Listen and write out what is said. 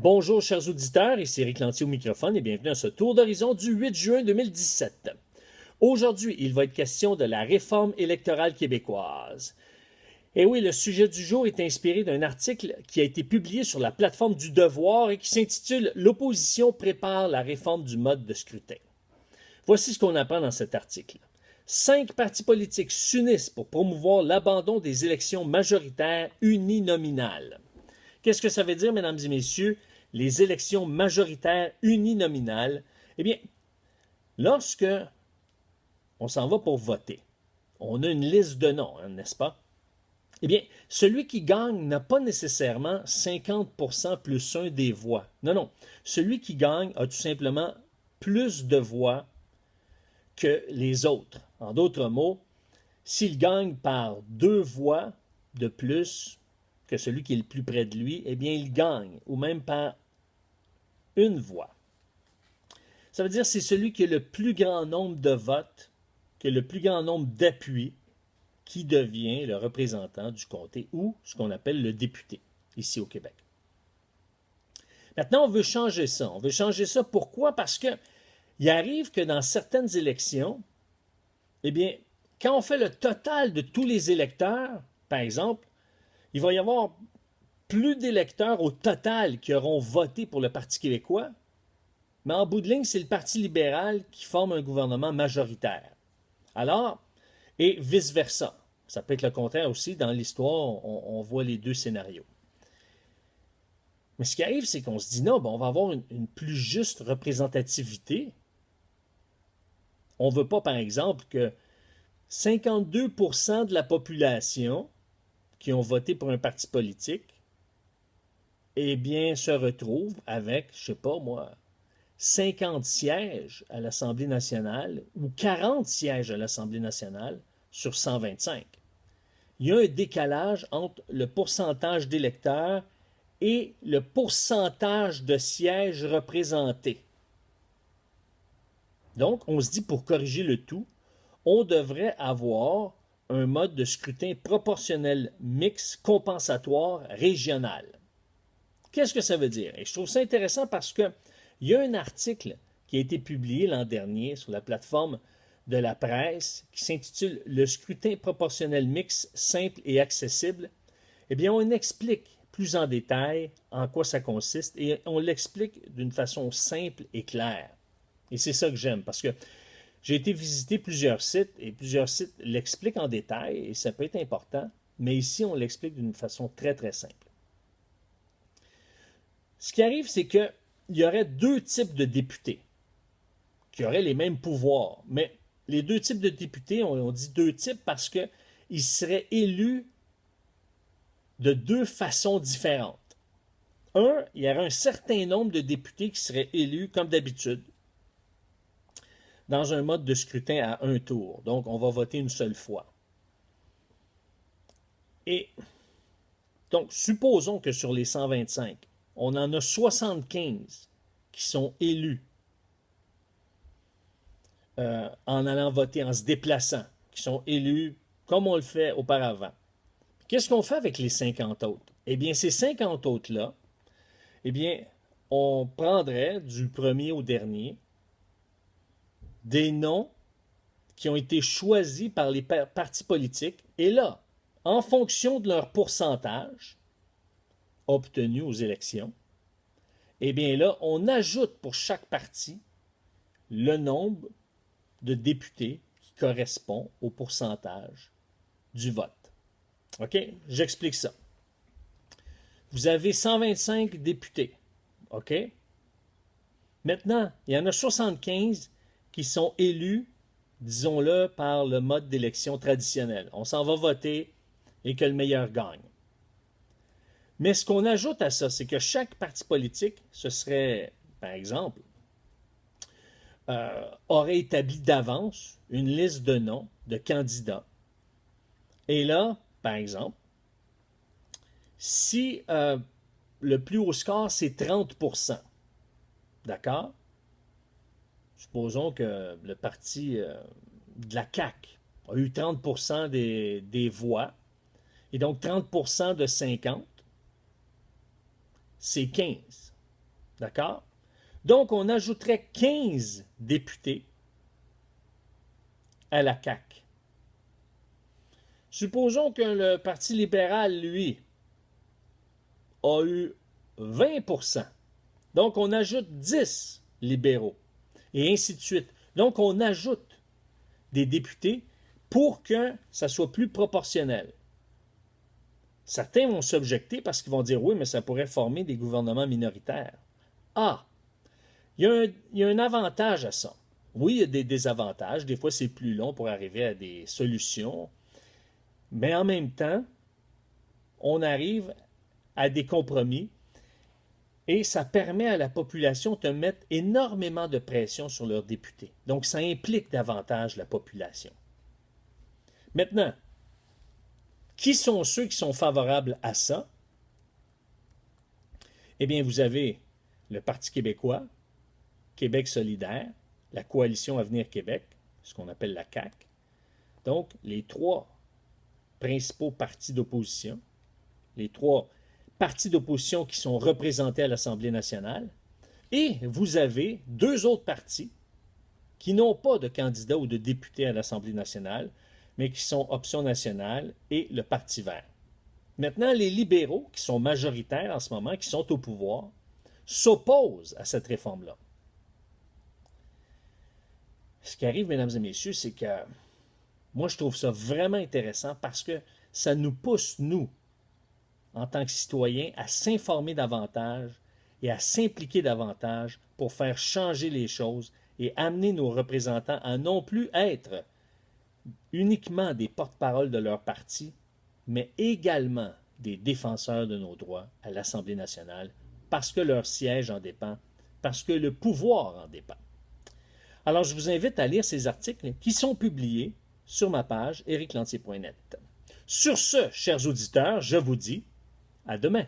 Bonjour chers auditeurs, ici Éric Lantier au microphone et bienvenue à ce tour d'horizon du 8 juin 2017. Aujourd'hui, il va être question de la réforme électorale québécoise. Et oui, le sujet du jour est inspiré d'un article qui a été publié sur la plateforme du Devoir et qui s'intitule « L'opposition prépare la réforme du mode de scrutin ». Voici ce qu'on apprend dans cet article. 5 partis politiques s'unissent pour promouvoir l'abandon des élections majoritaires uninominales. Qu'est-ce que ça veut dire, mesdames et messieurs, les élections majoritaires uninominales? Eh bien, lorsque on s'en va pour voter, on a une liste de noms, n'est-ce pas? Eh bien, celui qui gagne n'a pas nécessairement 50% plus 1 des voix. Non, non. Celui qui gagne a tout simplement plus de voix que les autres. En d'autres mots, s'il gagne par 2 voix de plus que celui qui est le plus près de lui, eh bien, il gagne, ou même par 1 voix. Ça veut dire que c'est celui qui a le plus grand nombre de votes, qui a le plus grand nombre d'appuis, qui devient le représentant du comté ou ce qu'on appelle le député, ici au Québec. Maintenant, on veut changer ça. On veut changer ça pourquoi? Parce que il arrive que dans certaines élections, eh bien, quand on fait le total de tous les électeurs, par exemple, il va y avoir plus d'électeurs au total qui auront voté pour le Parti québécois, mais en bout de ligne, c'est le Parti libéral qui forme un gouvernement majoritaire. Alors, et vice-versa. Ça peut être le contraire aussi. Dans l'histoire, on voit les deux scénarios. Mais ce qui arrive, c'est qu'on se dit non, on va avoir une plus juste représentativité. On ne veut pas, par exemple, que 52% de la population qui ont voté pour un parti politique, eh bien, se retrouve avec, je ne sais pas moi, 50 sièges à l'Assemblée nationale ou 40 sièges à l'Assemblée nationale sur 125. Il y a un décalage entre le pourcentage d'électeurs et le pourcentage de sièges représentés. Donc, on se dit, pour corriger le tout, on devrait avoir un mode de scrutin proportionnel mixte compensatoire régional. Qu'est-ce que ça veut dire? Et je trouve ça intéressant parce qu'il y a un article qui a été publié l'an dernier sur la plateforme de la presse qui s'intitule « Le scrutin proportionnel mixte simple et accessible ». Eh bien, on explique plus en détail en quoi ça consiste et on l'explique d'une façon simple et claire. Et c'est ça que j'aime parce que j'ai été visiter plusieurs sites et plusieurs sites l'expliquent en détail et ça peut être important, mais ici, on l'explique d'une façon très, très simple. Ce qui arrive, c'est qu'il y aurait 2 types de députés qui auraient les mêmes pouvoirs, mais les 2 types de députés, on dit 2 types parce qu'ils seraient élus de 2 façons différentes. Il y aurait un certain nombre de députés qui seraient élus comme d'habitude, dans un mode de scrutin à 1 tour. Donc, on va voter une seule fois. Et donc, supposons que sur les 125, on en a 75 qui sont élus en allant voter, en se déplaçant, qui sont élus comme on le fait auparavant. Qu'est-ce qu'on fait avec les 50 autres? Eh bien, ces 50 autres-là, eh bien, on prendrait du premier au dernier des noms qui ont été choisis par les partis politiques et là, en fonction de leur pourcentage obtenu aux élections, eh bien là, on ajoute pour chaque parti le nombre de députés qui correspond au pourcentage du vote. OK? J'explique ça. Vous avez 125 députés. OK? Maintenant, il y en a 75 qui sont élus, disons-le, par le mode d'élection traditionnel. On s'en va voter et que le meilleur gagne. Mais ce qu'on ajoute à ça, c'est que chaque parti politique, ce serait, par exemple, aurait établi d'avance une liste de noms de candidats. Et là, par exemple, si le plus haut score, c'est 30%, d'accord? Supposons que le parti de la CAQ a eu 30% des voix, et donc 30% de 50, c'est 15. D'accord? Donc, on ajouterait 15 députés à la CAQ. Supposons que le Parti libéral, lui, a eu 20%. Donc, on ajoute 10 libéraux, et ainsi de suite. Donc, on ajoute des députés pour que ça soit plus proportionnel. Certains vont s'objecter parce qu'ils vont dire oui, mais ça pourrait former des gouvernements minoritaires. Ah, il y a un avantage à ça. Oui, il y a des désavantages. Des fois, c'est plus long pour arriver à des solutions. Mais en même temps, on arrive à des compromis et ça permet à la population de mettre énormément de pression sur leurs députés. Donc, ça implique davantage la population. Maintenant, qui sont ceux qui sont favorables à ça? Eh bien, vous avez le Parti québécois, Québec solidaire, la Coalition Avenir Québec, ce qu'on appelle la CAQ. Donc, les trois principaux partis d'opposition, les trois partis d'opposition qui sont représentés à l'Assemblée nationale, et vous avez deux autres partis qui n'ont pas de candidats ou de députés à l'Assemblée nationale, mais qui sont Option nationale et le Parti vert. Maintenant, les libéraux, qui sont majoritaires en ce moment, qui sont au pouvoir, s'opposent à cette réforme-là. Ce qui arrive, mesdames et messieurs, c'est que moi, je trouve ça vraiment intéressant parce que ça nous pousse, nous, en tant que citoyens, à s'informer davantage et à s'impliquer davantage pour faire changer les choses et amener nos représentants à non plus être uniquement des porte-parole de leur parti, mais également des défenseurs de nos droits à l'Assemblée nationale parce que leur siège en dépend, parce que le pouvoir en dépend. Alors, je vous invite à lire ces articles qui sont publiés sur ma page ericlantier.net. Sur ce, chers auditeurs, je vous dis à demain.